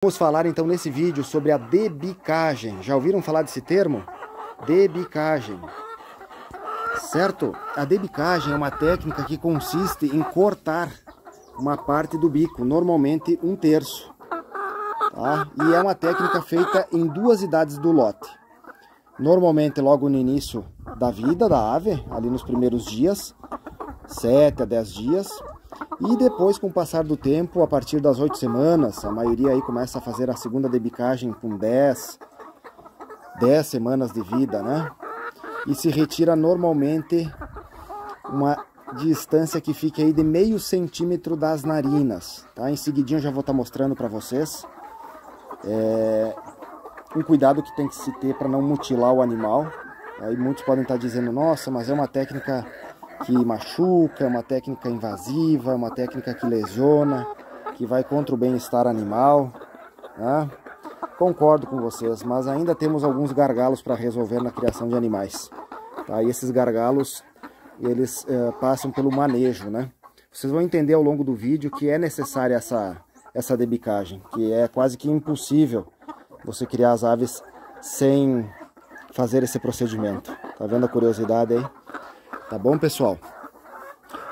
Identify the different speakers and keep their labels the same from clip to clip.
Speaker 1: Vamos falar então nesse vídeo sobre a debicagem. Já ouviram falar desse termo? Debicagem. Certo? A debicagem é uma técnica que consiste em cortar uma parte do bico, normalmente 1/3. Tá? E é uma técnica feita em 2 idades do lote. Normalmente logo no início da vida da ave, ali nos primeiros dias, 7 a 10 dias. E depois, com o passar do tempo, a partir das 8 semanas, a maioria aí começa a fazer a segunda debicagem com 10 semanas de vida, né? E se retira normalmente uma distância que fique aí de meio centímetro das narinas, tá? Em seguidinho eu já vou estar mostrando para vocês um cuidado que tem que se ter para não mutilar o animal. Aí muitos podem estar dizendo, nossa, mas é uma técnica que machuca, é uma técnica invasiva, é uma técnica que lesiona, que vai contra o bem-estar animal, né? Concordo com vocês, mas ainda temos alguns gargalos para resolver na criação de animais, tá? E esses gargalos, eles passam pelo manejo, né? Vocês vão entender ao longo do vídeo que é necessária essa debicagem, que é quase que impossível você criar as aves sem fazer esse procedimento. Tá vendo a curiosidade aí? Tá bom, pessoal?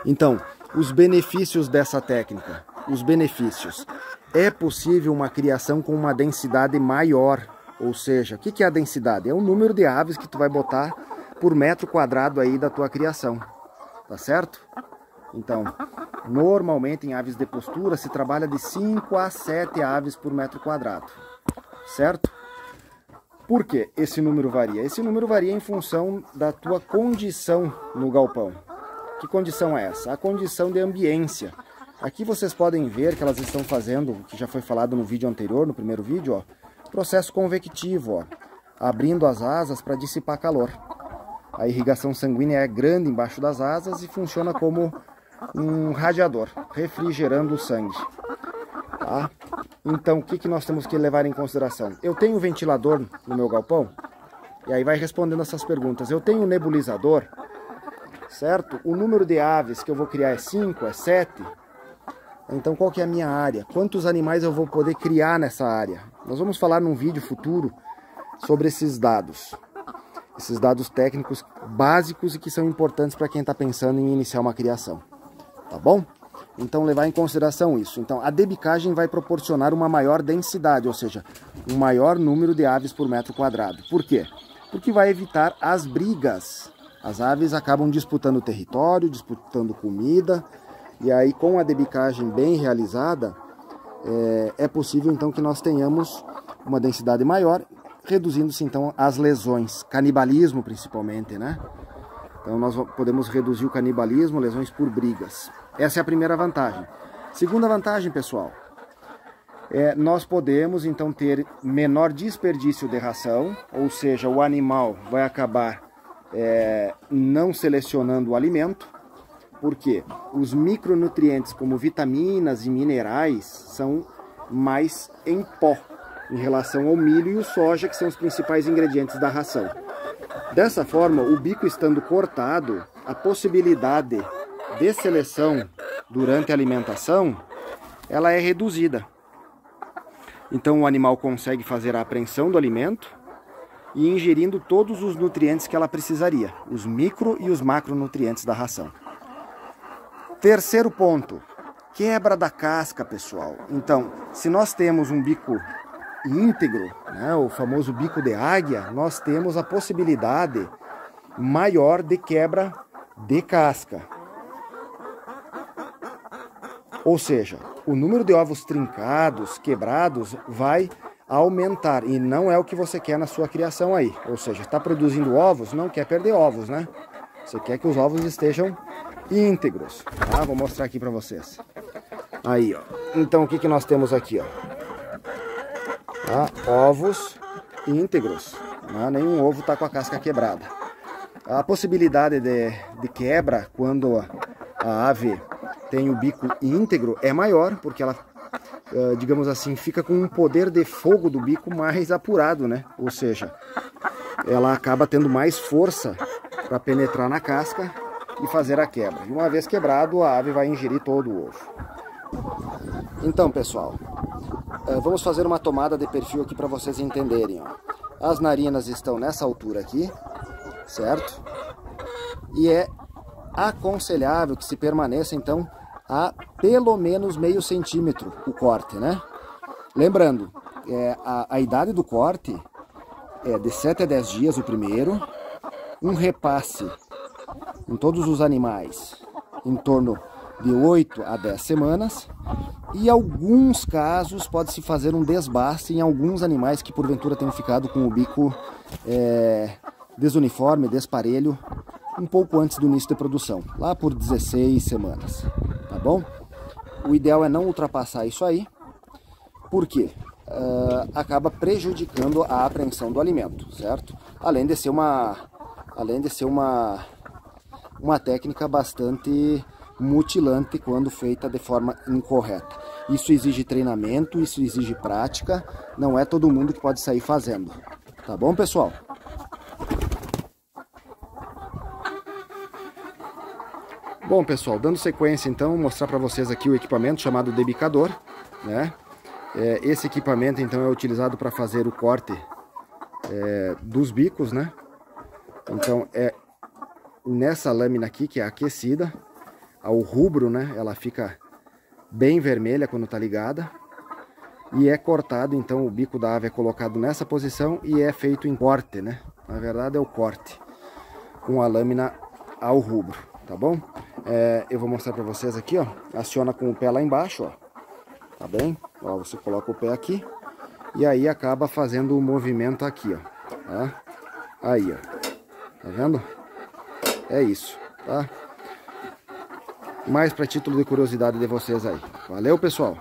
Speaker 1: Então, os benefícios dessa técnica. Os benefícios. É possível uma criação com uma densidade maior. Ou seja, o que é a densidade? É o número de aves que tu vai botar por metro quadrado aí da tua criação. Tá certo? Então, normalmente em aves de postura se trabalha de 5 a 7 aves por metro quadrado. Certo? Por que esse número varia? Esse número varia em função da tua condição no galpão. Que condição é essa? A condição de ambiência. Aqui vocês podem ver que elas estão fazendo, o que já foi falado no vídeo anterior, no primeiro vídeo, ó, processo convectivo, ó, abrindo as asas para dissipar calor. A irrigação sanguínea é grande embaixo das asas e funciona como um radiador, refrigerando o sangue. Tá? Então, o que nós temos que levar em consideração? Eu tenho ventilador no meu galpão? E aí vai respondendo essas perguntas. Eu tenho nebulizador, certo? O número de aves que eu vou criar é 5, é 7? Então, qual que é a minha área? Quantos animais eu vou poder criar nessa área? Nós vamos falar num vídeo futuro sobre esses dados. Esses dados técnicos básicos e que são importantes para quem está pensando em iniciar uma criação. Tá bom? Então, levar em consideração isso. Então, a debicagem vai proporcionar uma maior densidade, ou seja, um maior número de aves por metro quadrado. Por quê? Porque vai evitar as brigas. As aves acabam disputando território, disputando comida, e aí com a debicagem bem realizada, é possível então que nós tenhamos uma densidade maior, reduzindo-se então as lesões, canibalismo principalmente, né? Então nós podemos reduzir o canibalismo, lesões por brigas. Essa é a primeira vantagem. Segunda vantagem, pessoal, nós podemos então ter menor desperdício de ração, ou seja, o animal vai acabar não selecionando o alimento, porque os micronutrientes como vitaminas e minerais são mais em pó em relação ao milho e o soja, que são os principais ingredientes da ração. Dessa forma, o bico estando cortado, a possibilidade de seleção durante a alimentação, ela é reduzida. Então o animal consegue fazer a apreensão do alimento e ingerindo todos os nutrientes que ela precisaria, os micro e os macronutrientes da ração. Terceiro ponto, quebra da casca, pessoal. Então, se nós temos um bico íntegro, né, o famoso bico de águia, nós temos a possibilidade maior de quebra de casca. Ou seja, o número de ovos trincados, quebrados, vai aumentar. E não é o que você quer na sua criação aí. Ou seja, está produzindo ovos, não quer perder ovos, né? Você quer que os ovos estejam íntegros. Tá? Vou mostrar aqui para vocês. Aí, ó. Então, o que nós temos aqui, ó? Tá? Ovos íntegros. Né? Nenhum ovo está com a casca quebrada. A possibilidade de quebra quando a ave tem o bico íntegro é maior, porque ela, digamos assim, fica com um poder de fogo do bico mais apurado, né? Ou seja, ela acaba tendo mais força para penetrar na casca e fazer a quebra. E uma vez quebrado, a ave vai ingerir todo o ovo. Então, pessoal, Vamos fazer uma tomada de perfil aqui para vocês entenderem. Ó. As narinas estão nessa altura aqui, certo? E é aconselhável que se permaneça então a pelo menos meio centímetro o corte, né? Lembrando, a idade do corte é de 7 a 10 dias o primeiro, um repasse em todos os animais em torno de 8 a 10 semanas, e alguns casos pode-se fazer um desbaste em alguns animais que porventura tenham ficado com o bico desuniforme, desparelho, um pouco antes do início da produção, lá por 16 semanas, tá bom? O ideal é não ultrapassar isso aí, porque acaba prejudicando a apreensão do alimento, certo? Além de ser uma técnica bastante mutilante quando feita de forma incorreta. Isso exige treinamento, isso exige prática, não é todo mundo que pode sair fazendo. Tá bom, pessoal? Bom, pessoal, dando sequência então, vou mostrar para vocês aqui o equipamento chamado debicador, né? Esse equipamento então é utilizado para fazer o corte dos bicos, né? Então é nessa lâmina aqui que é aquecida, ao rubro, né? Ela fica bem vermelha quando está ligada, e é cortado, então o bico da ave é colocado nessa posição e é feito em corte, né? Na verdade é o corte com a lâmina ao rubro, tá bom? Eu vou mostrar para vocês aqui, ó. Aciona com o pé lá embaixo, ó. Tá bem? Ó, você coloca o pé aqui e aí acaba fazendo o movimento aqui, ó. Tá? Aí, ó. Tá vendo? É isso, tá? Mais para título de curiosidade de vocês aí. Valeu, pessoal!